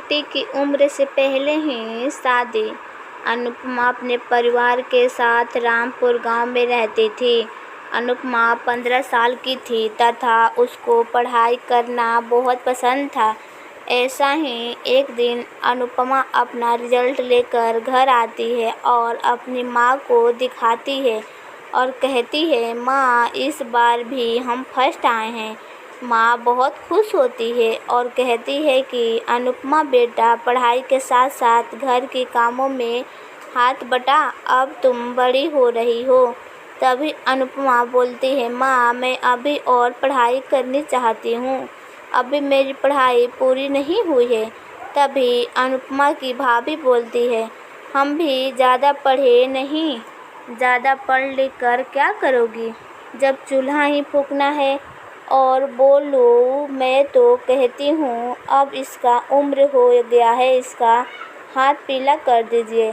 बेटी की उम्र से पहले ही शादी। अनुपमा अपने परिवार के साथ रामपुर गांव में रहती थी। अनुपमा 15 साल की थी तथा उसको पढ़ाई करना बहुत पसंद था। ऐसा ही एक दिन अनुपमा अपना रिजल्ट लेकर घर आती है और अपनी माँ को दिखाती है और कहती है, माँ, इस बार भी हम फर्स्ट आए हैं। माँ बहुत खुश होती है और कहती है कि अनुपमा बेटा, पढ़ाई के साथ साथ घर के कामों में हाथ बटा, अब तुम बड़ी हो रही हो। तभी अनुपमा बोलती है, माँ, मैं अभी और पढ़ाई करनी चाहती हूँ, अभी मेरी पढ़ाई पूरी नहीं हुई है। तभी अनुपमा की भाभी बोलती है, हम भी ज़्यादा पढ़े नहीं, ज़्यादा पढ़ लिख कर क्या करोगी, जब चूल्हा ही फूंकना है। और बोलो, मैं तो कहती हूँ अब इसका उम्र हो गया है, इसका हाथ पीला कर दीजिए।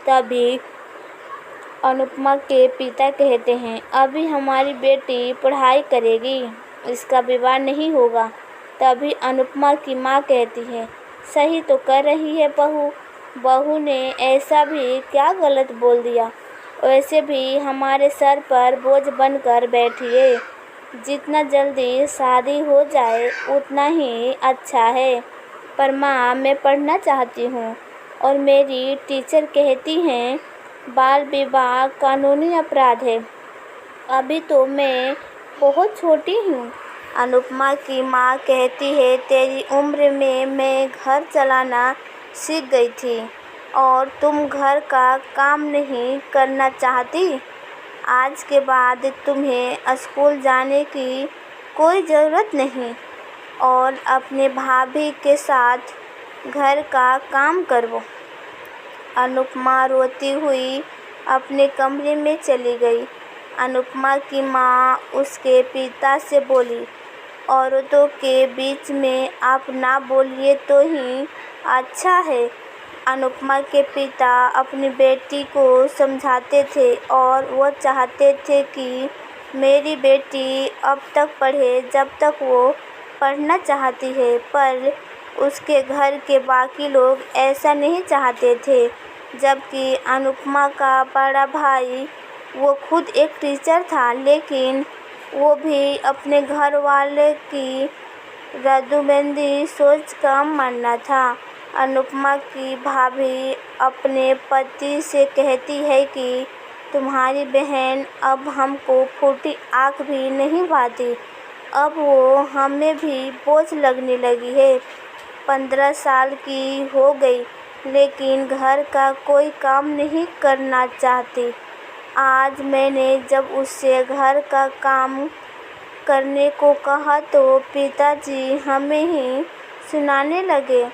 तभी अनुपमा के पिता कहते हैं, अभी हमारी बेटी पढ़ाई करेगी, इसका विवाह नहीं होगा। तभी अनुपमा की माँ कहती है, सही तो कर रही है बहू, बहू ने ऐसा भी क्या गलत बोल दिया। वैसे भी हमारे सर पर बोझ बनकर बैठी है, जितना जल्दी शादी हो जाए उतना ही अच्छा है। पर माँ, मैं पढ़ना चाहती हूँ और मेरी टीचर कहती हैं बाल विवाह कानूनी अपराध है, अभी तो मैं बहुत छोटी हूँ। अनुपमा की माँ कहती है, तेरी उम्र में मैं घर चलाना सीख गई थी और तुम घर का काम नहीं करना चाहती। आज के बाद तुम्हें स्कूल जाने की कोई ज़रूरत नहीं और अपने भाभी के साथ घर का काम करो। अनुपमा रोती हुई अपने कमरे में चली गई। अनुपमा की माँ उसके पिता से बोली, औरतों के बीच में आप ना बोलिए तो ही अच्छा है। अनुपमा के पिता अपनी बेटी को समझाते थे और वो चाहते थे कि मेरी बेटी अब तक पढ़े जब तक वो पढ़ना चाहती है, पर उसके घर के बाकी लोग ऐसा नहीं चाहते थे। जबकि अनुपमा का बड़ा भाई, वो खुद एक टीचर था, लेकिन वो भी अपने घर वाले की रद्दूबंदी सोच कम मानना था। अनुपमा की भाभी अपने पति से कहती है कि तुम्हारी बहन अब हमको फूटी आँख भी नहीं भाती, अब वो हमें भी बोझ लगने लगी है। 15 साल की हो गई लेकिन घर का कोई काम नहीं करना चाहती। आज मैंने जब उससे घर का काम करने को कहा तो पिताजी हमें ही सुनाने लगे।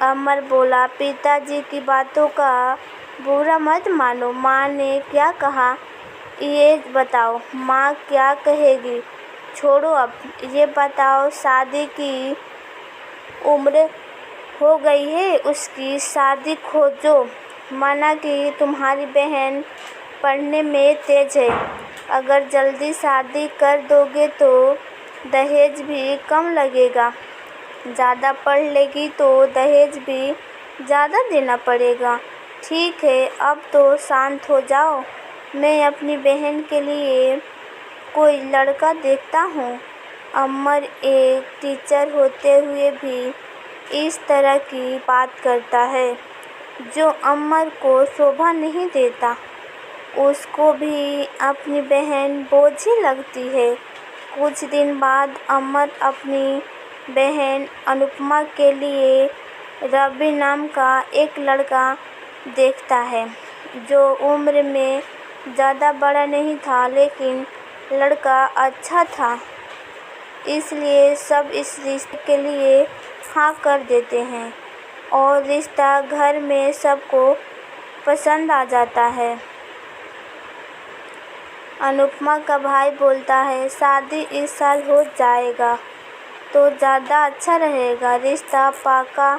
अमर बोला, पिताजी की बातों का बुरा मत मानो, माँ ने क्या कहा ये बताओ, माँ क्या कहेगी, छोड़ो अब ये बताओ, शादी की उम्र हो गई है, उसकी शादी खोजो। माना कि तुम्हारी बहन पढ़ने में तेज है, अगर जल्दी शादी कर दोगे तो दहेज भी कम लगेगा, ज़्यादा पढ़ लेगी तो दहेज भी ज़्यादा देना पड़ेगा। ठीक है, अब तो शांत हो जाओ, मैं अपनी बहन के लिए कोई लड़का देखता हूँ। अमर एक टीचर होते हुए भी इस तरह की बात करता है, जो अमर को शोभा नहीं देता। उसको भी अपनी बहन बोझ ही लगती है। कुछ दिन बाद अमर अपनी बहन अनुपमा के लिए रवि नाम का एक लड़का देखता है, जो उम्र में ज़्यादा बड़ा नहीं था, लेकिन लड़का अच्छा था, इसलिए सब इस रिश्ते के लिए हाँ कर देते हैं और रिश्ता घर में सबको पसंद आ जाता है। अनुपमा का भाई बोलता है, शादी इस साल हो जाएगा तो ज़्यादा अच्छा रहेगा। रिश्ता पक्का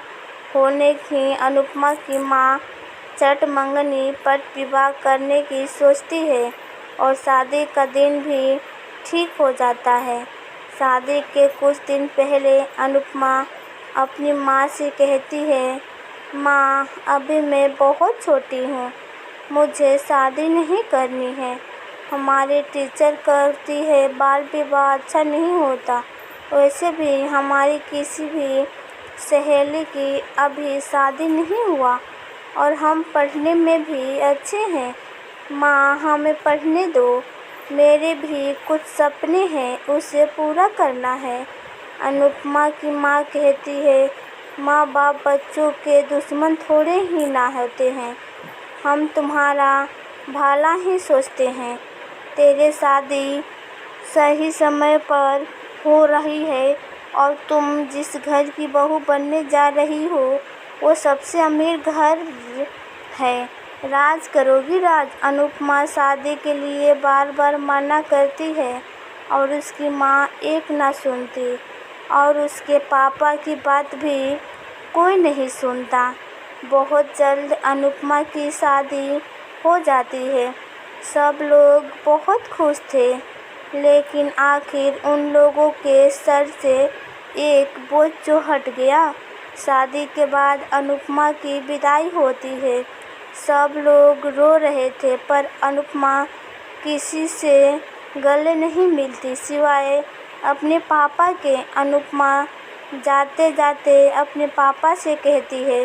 होने की अनुपमा की माँ चट मंगनी पट विवाह करने की सोचती है और शादी का दिन भी ठीक हो जाता है। शादी के कुछ दिन पहले अनुपमा अपनी माँ से कहती है, माँ अभी मैं बहुत छोटी हूँ, मुझे शादी नहीं करनी है। हमारी टीचर कहती है बाल विवाह अच्छा नहीं होता। वैसे भी हमारी किसी भी सहेली की अभी शादी नहीं हुआ और हम पढ़ने में भी अच्छे हैं। माँ हमें पढ़ने दो, मेरे भी कुछ सपने हैं, उसे पूरा करना है। अनुपमा की माँ कहती है, माँ बाप बच्चों के दुश्मन थोड़े ही ना होते हैं, हम तुम्हारा भला ही सोचते हैं। तेरी शादी सही समय पर हो रही है और तुम जिस घर की बहू बनने जा रही हो वो सबसे अमीर घर है। राज करोगी राज। अनुपमा शादी के लिए बार बार मना करती है और उसकी माँ एक ना सुनती और उसके पापा की बात भी कोई नहीं सुनता। बहुत जल्द अनुपमा की शादी हो जाती है। सब लोग बहुत खुश थे, लेकिन आखिर उन लोगों के सर से एक बोझ जो हट गया। शादी के बाद अनुपमा की विदाई होती है। सब लोग रो रहे थे पर अनुपमा किसी से गले नहीं मिलती सिवाय अपने पापा के। अनुपमा जाते जाते अपने पापा से कहती है,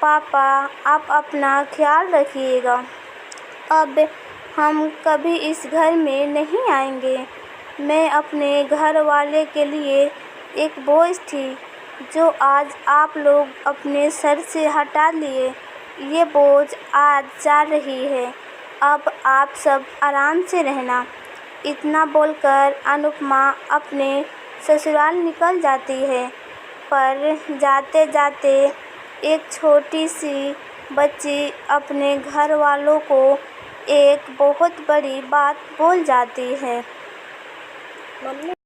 पापा आप अपना ख्याल रखिएगा, अब हम कभी इस घर में नहीं आएंगे। मैं अपने घर वाले के लिए एक बोझ थी जो आज आप लोग अपने सर से हटा लिए। ये बोझ आज जा रही है, अब आप सब आराम से रहना। इतना बोलकर अनुपमा अपने ससुराल निकल जाती है, पर जाते जाते एक छोटी सी बच्ची अपने घर वालों को एक बहुत बड़ी बात बोल जाती है।